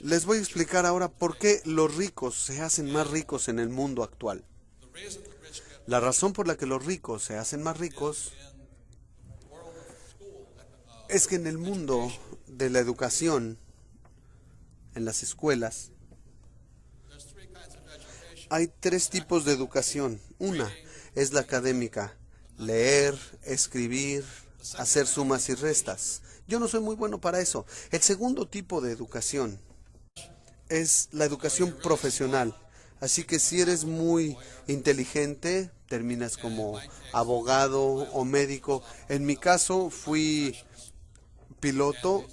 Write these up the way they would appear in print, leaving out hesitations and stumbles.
Les voy a explicar ahora por qué los ricos se hacen más ricos en el mundo actual. La razón por la que los ricos se hacen más ricos es que en el mundo de la educación, en las escuelas, hay tres tipos de educación. Una es la académica: leer, escribir, hacer sumas y restas. Yo no soy muy bueno para eso. El segundo tipo de educación es la educación profesional. Así que si eres muy inteligente, terminas como abogado o médico. En mi caso fui piloto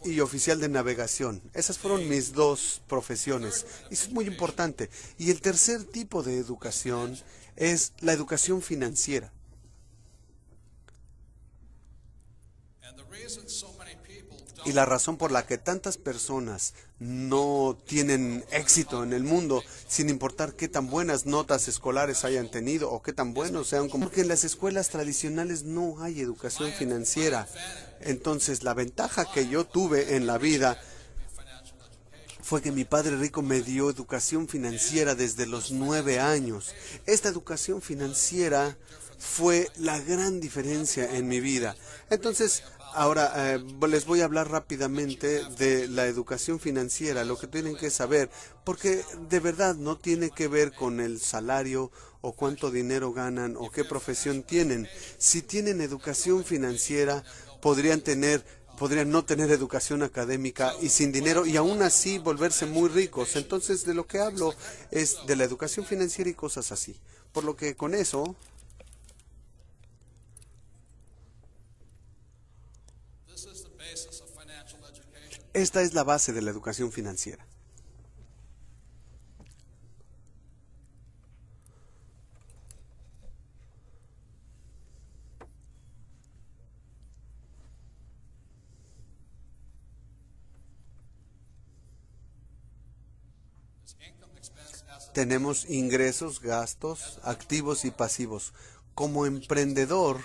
y oficial de navegación. Esas fueron mis dos profesiones. Y eso es muy importante. Y el tercer tipo de educación es la educación financiera. Y la razón por la que tantas personas no tienen éxito en el mundo, sin importar qué tan buenas notas escolares hayan tenido o qué tan buenos sean, como porque en las escuelas tradicionales no hay educación financiera. Entonces, la ventaja que yo tuve en la vida fue que mi padre rico me dio educación financiera desde los 9 años. Esta educación financiera fue la gran diferencia en mi vida. Entonces, ahora les voy a hablar rápidamente de la educación financiera, lo que tienen que saber, porque de verdad no tiene que ver con el salario o cuánto dinero ganan o qué profesión tienen. Si tienen educación financiera, podrían no tener educación académica y sin dinero y aún así volverse muy ricos. Entonces, de lo que hablo es de la educación financiera y cosas así. Por lo que con eso, esta es la base de la educación financiera. Tenemos ingresos, gastos, activos y pasivos. Como emprendedor,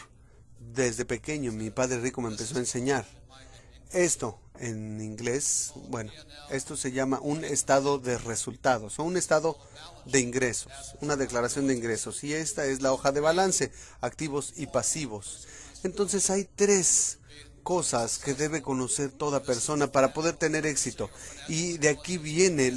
desde pequeño, mi padre rico me empezó a enseñar. Esto, en inglés, bueno, esto se llama un estado de resultados o un estado de ingresos, una declaración de ingresos. Y esta es la hoja de balance, activos y pasivos. Entonces hay tres cosas que debe conocer toda persona para poder tener éxito. Y de aquí viene,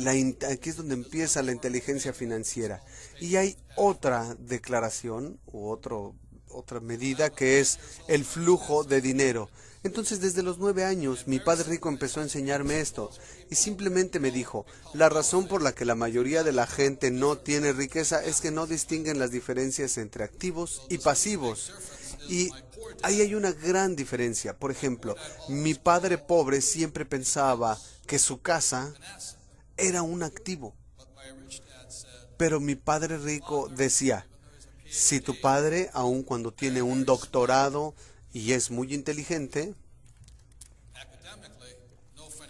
aquí es donde empieza la inteligencia financiera. Y hay otra declaración u otra medida que es el flujo de dinero. Entonces, desde los 9 años, mi padre rico empezó a enseñarme esto y simplemente me dijo: la razón por la que la mayoría de la gente no tiene riqueza es que no distinguen las diferencias entre activos y pasivos. Y ahí hay una gran diferencia. Por ejemplo, mi padre pobre siempre pensaba que su casa era un activo, pero mi padre rico decía: si tu padre, aun cuando tiene un doctorado y es muy inteligente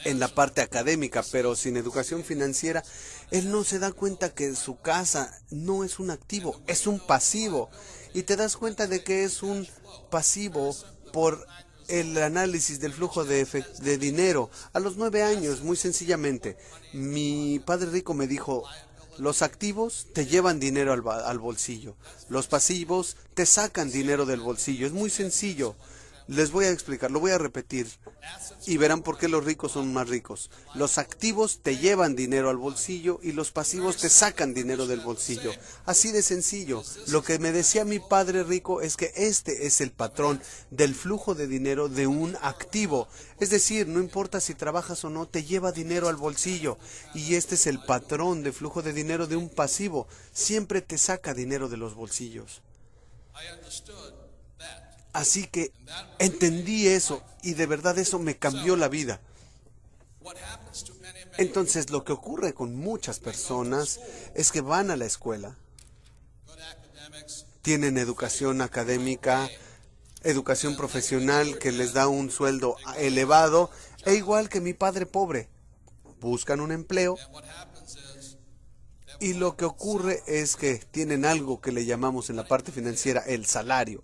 en la parte académica, pero sin educación financiera, él no se da cuenta que su casa no es un activo, es un pasivo. Y te das cuenta de que es un pasivo por el análisis del flujo de dinero. A los 9 años, muy sencillamente, mi padre rico me dijo: los activos te llevan dinero al bolsillo. Los pasivos te sacan dinero del bolsillo. Es muy sencillo. Les voy a explicar, lo voy a repetir y verán por qué los ricos son más ricos. Los activos te llevan dinero al bolsillo y los pasivos te sacan dinero del bolsillo. Así de sencillo. Lo que me decía mi padre rico es que este es el patrón del flujo de dinero de un activo. Es decir, no importa si trabajas o no, te lleva dinero al bolsillo. Y este es el patrón de flujo de dinero de un pasivo. Siempre te saca dinero de los bolsillos. Así que entendí eso y de verdad eso me cambió la vida. Entonces lo que ocurre con muchas personas es que van a la escuela, tienen educación académica, educación profesional que les da un sueldo elevado, e igual que mi padre pobre, buscan un empleo y lo que ocurre es que tienen algo que le llamamos en la parte financiera el salario.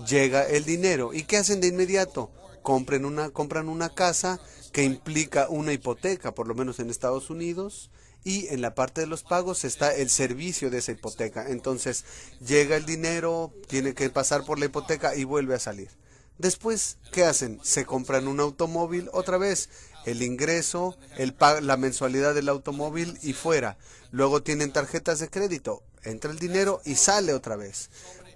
Llega el dinero. ¿Y qué hacen de inmediato? compran una casa que implica una hipoteca, por lo menos en Estados Unidos, y en la parte de los pagos está el servicio de esa hipoteca. Entonces llega el dinero, tiene que pasar por la hipoteca y vuelve a salir. Después, ¿qué hacen? Se compran un automóvil otra vez, el ingreso, la mensualidad del automóvil y fuera. Luego tienen tarjetas de crédito, entra el dinero y sale otra vez.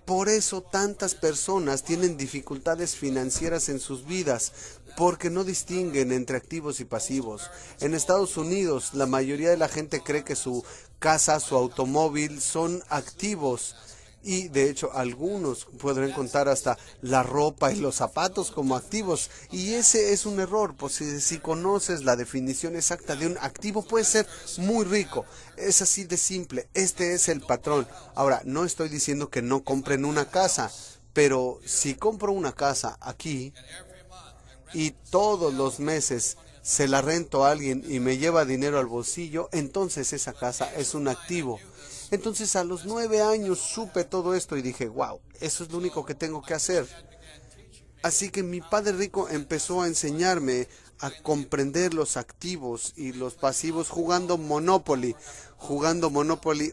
Por eso tantas personas tienen dificultades financieras en sus vidas, porque no distinguen entre activos y pasivos. En Estados Unidos, la mayoría de la gente cree que su casa, su automóvil son activos. Y de hecho algunos podrán contar hasta la ropa y los zapatos como activos. Y ese es un error, pues si conoces la definición exacta de un activo, puede ser muy rico. Es así de simple, este es el patrón. Ahora, no estoy diciendo que no compren una casa, pero si compro una casa aquí y todos los meses se la rento a alguien y me lleva dinero al bolsillo, entonces esa casa es un activo. Entonces a los 9 años supe todo esto y dije, wow, eso es lo único que tengo que hacer. Así que mi padre rico empezó a enseñarme a comprender los activos y los pasivos jugando Monopoly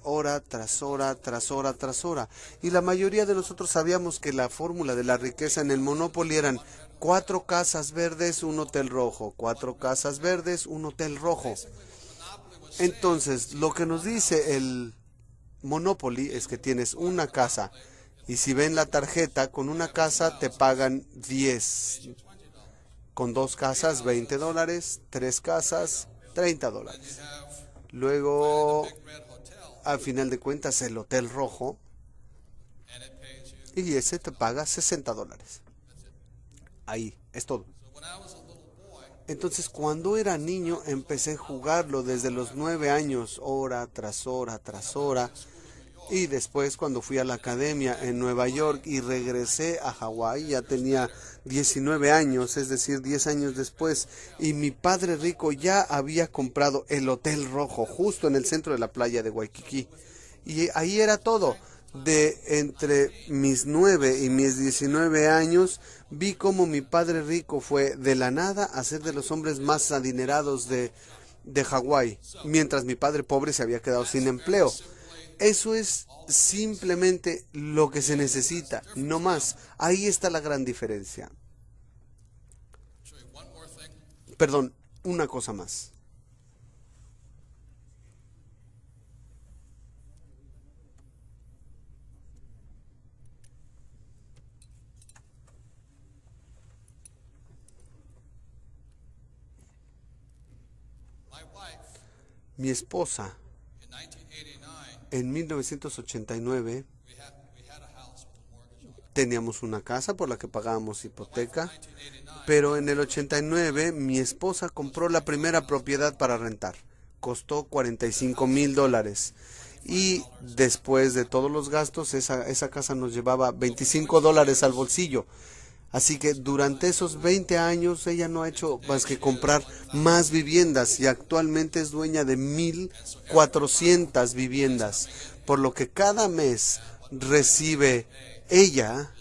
hora tras hora, tras hora, tras hora. Y la mayoría de nosotros sabíamos que la fórmula de la riqueza en el Monopoly eran 4 casas verdes, un hotel rojo, 4 casas verdes, un hotel rojo. Entonces, lo que nos dice el Monopoly es que tienes una casa y si ven la tarjeta, con una casa te pagan 10, con 2 casas $20, 3 casas $30. Luego, al final de cuentas, el hotel rojo y ese te paga $60. Ahí, es todo. Entonces, cuando era niño, empecé a jugarlo desde los 9 años, hora tras hora, tras hora. Y después, cuando fui a la academia en Nueva York y regresé a Hawái, ya tenía 19 años, es decir, 10 años después. Y mi padre rico ya había comprado el Hotel Rojo, justo en el centro de la playa de Waikiki. Y ahí era todo. De entre mis 9 y mis 19 años, vi cómo mi padre rico fue de la nada a ser de los hombres más adinerados de Hawái, mientras mi padre pobre se había quedado sin empleo. Eso es simplemente lo que se necesita, no más. Ahí está la gran diferencia. Perdón, una cosa más. Mi esposa, en 1989, teníamos una casa por la que pagábamos hipoteca, pero en el 89 mi esposa compró la primera propiedad para rentar. Costó $45,000. Y después de todos los gastos, esa casa nos llevaba $25 al bolsillo. Así que durante esos 20 años ella no ha hecho más que comprar más viviendas y actualmente es dueña de 1,400 viviendas, por lo que cada mes recibe ella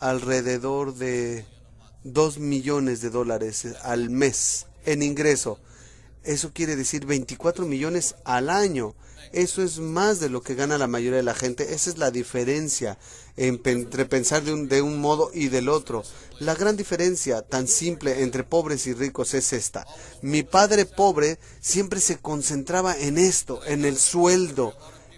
alrededor de $2 millones al mes en ingreso. Eso quiere decir 24 millones al año. Eso es más de lo que gana la mayoría de la gente. Esa es la diferencia entre pensar de un modo y del otro. La gran diferencia tan simple entre pobres y ricos es esta. Mi padre pobre siempre se concentraba en esto, en el sueldo.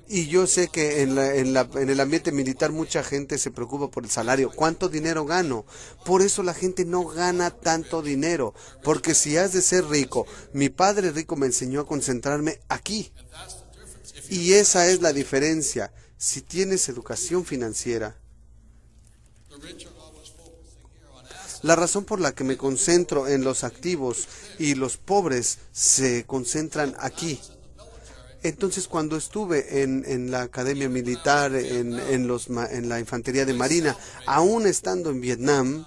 Y yo sé que en el ambiente militar mucha gente se preocupa por el salario. ¿Cuánto dinero gano? Por eso la gente no gana tanto dinero. Porque si has de ser rico, mi padre rico me enseñó a concentrarme aquí. Y esa es la diferencia. Si tienes educación financiera, la razón por la que me concentro en los activos y los pobres se concentran aquí. Entonces, cuando estuve en la academia militar, en la infantería de marina, aún estando en Vietnam,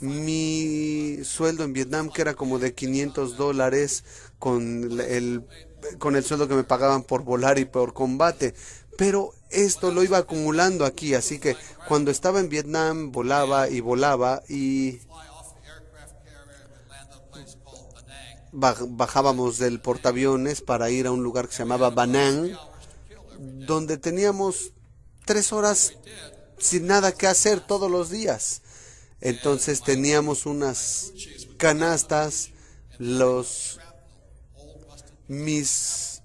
mi sueldo en Vietnam, que era como de $500 con el sueldo que me pagaban por volar y por combate, pero esto lo iba acumulando aquí, así que cuando estaba en Vietnam volaba y bajábamos del portaaviones para ir a un lugar que se llamaba Banán, donde teníamos 3 horas sin nada que hacer todos los días. Entonces teníamos unas canastas, mis,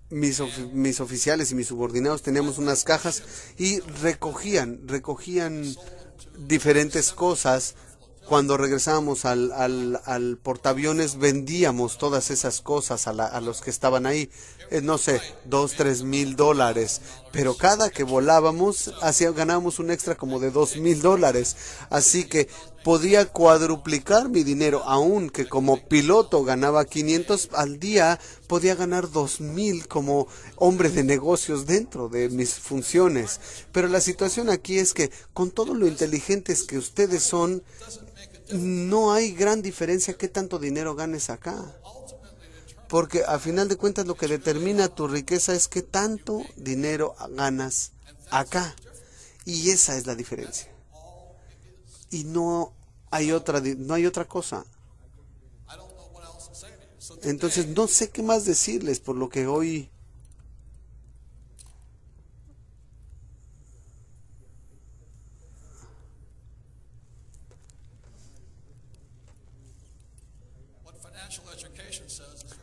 mis oficiales y mis subordinados teníamos unas cajas y recogían diferentes cosas. Cuando regresábamos al portaaviones vendíamos todas esas cosas a los que estaban ahí, no sé, 2, 3 mil dólares, pero cada que volábamos ganábamos un extra como de 2 mil dólares, así que podía cuadruplicar mi dinero, aunque como piloto ganaba 500 al día, podía ganar 2,000 como hombre de negocios dentro de mis funciones. Pero la situación aquí es que con todo lo inteligentes que ustedes son, no hay gran diferencia qué tanto dinero ganes acá. Porque a final de cuentas lo que determina tu riqueza es qué tanto dinero ganas acá. Y esa es la diferencia. Y no hay otra cosa. Entonces no sé qué más decirles, por lo que hoy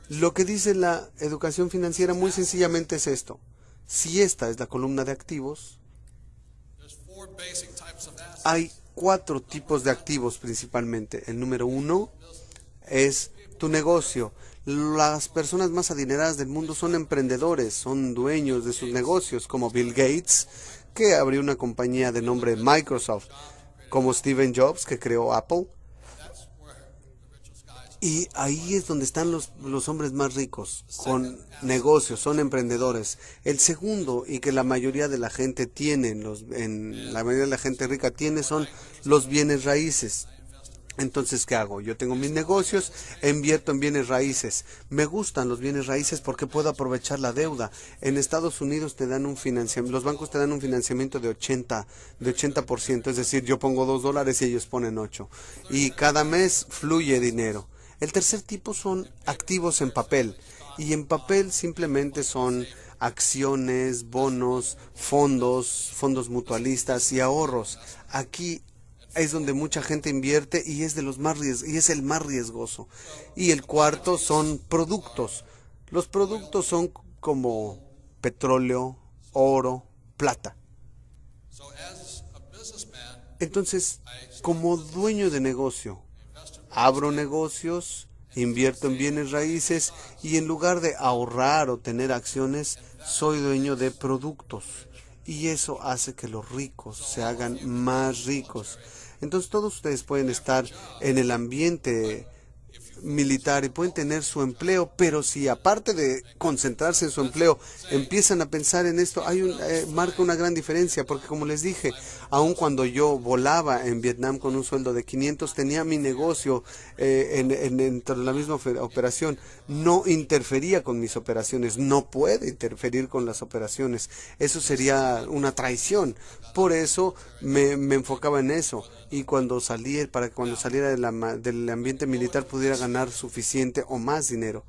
lo que dice la educación financiera muy sencillamente es esto. Si esta es la columna de activos, hay 4 tipos de activos principalmente. El número 1 es tu negocio. Las personas más adineradas del mundo son emprendedores, son dueños de sus negocios, como Bill Gates, que abrió una compañía de nombre Microsoft, como Steve Jobs, que creó Apple. Y ahí es donde están los hombres más ricos, con negocios, son emprendedores. El segundo, y que la mayoría de la gente tiene, la mayoría de la gente rica tiene, son los bienes raíces. Entonces, ¿qué hago? Yo tengo mis negocios, invierto en bienes raíces. Me gustan los bienes raíces porque puedo aprovechar la deuda. En Estados Unidos te dan un financiamiento, los bancos te dan un financiamiento de 80%, es decir, yo pongo $2 y ellos ponen 8. Y cada mes fluye dinero. El tercer tipo son activos en papel. Y en papel simplemente son acciones, bonos, fondos mutualistas y ahorros. Aquí es donde mucha gente invierte y es el más riesgoso. Y el cuarto son productos. Los productos son como petróleo, oro, plata. Entonces, como dueño de negocio, abro negocios, invierto en bienes raíces y en lugar de ahorrar o tener acciones, soy dueño de productos. Y eso hace que los ricos se hagan más ricos. Entonces todos ustedes pueden estar en el ambiente militar y pueden tener su empleo, pero si aparte de concentrarse en su empleo empiezan a pensar en esto, marca una gran diferencia, porque como les dije, aun cuando yo volaba en Vietnam con un sueldo de 500, tenía mi negocio dentro de la misma operación, no interfería con mis operaciones, no puede interferir con las operaciones, eso sería una traición. Por eso me enfocaba en eso, y para que cuando saliera del ambiente militar pudiera ganar suficiente o más dinero.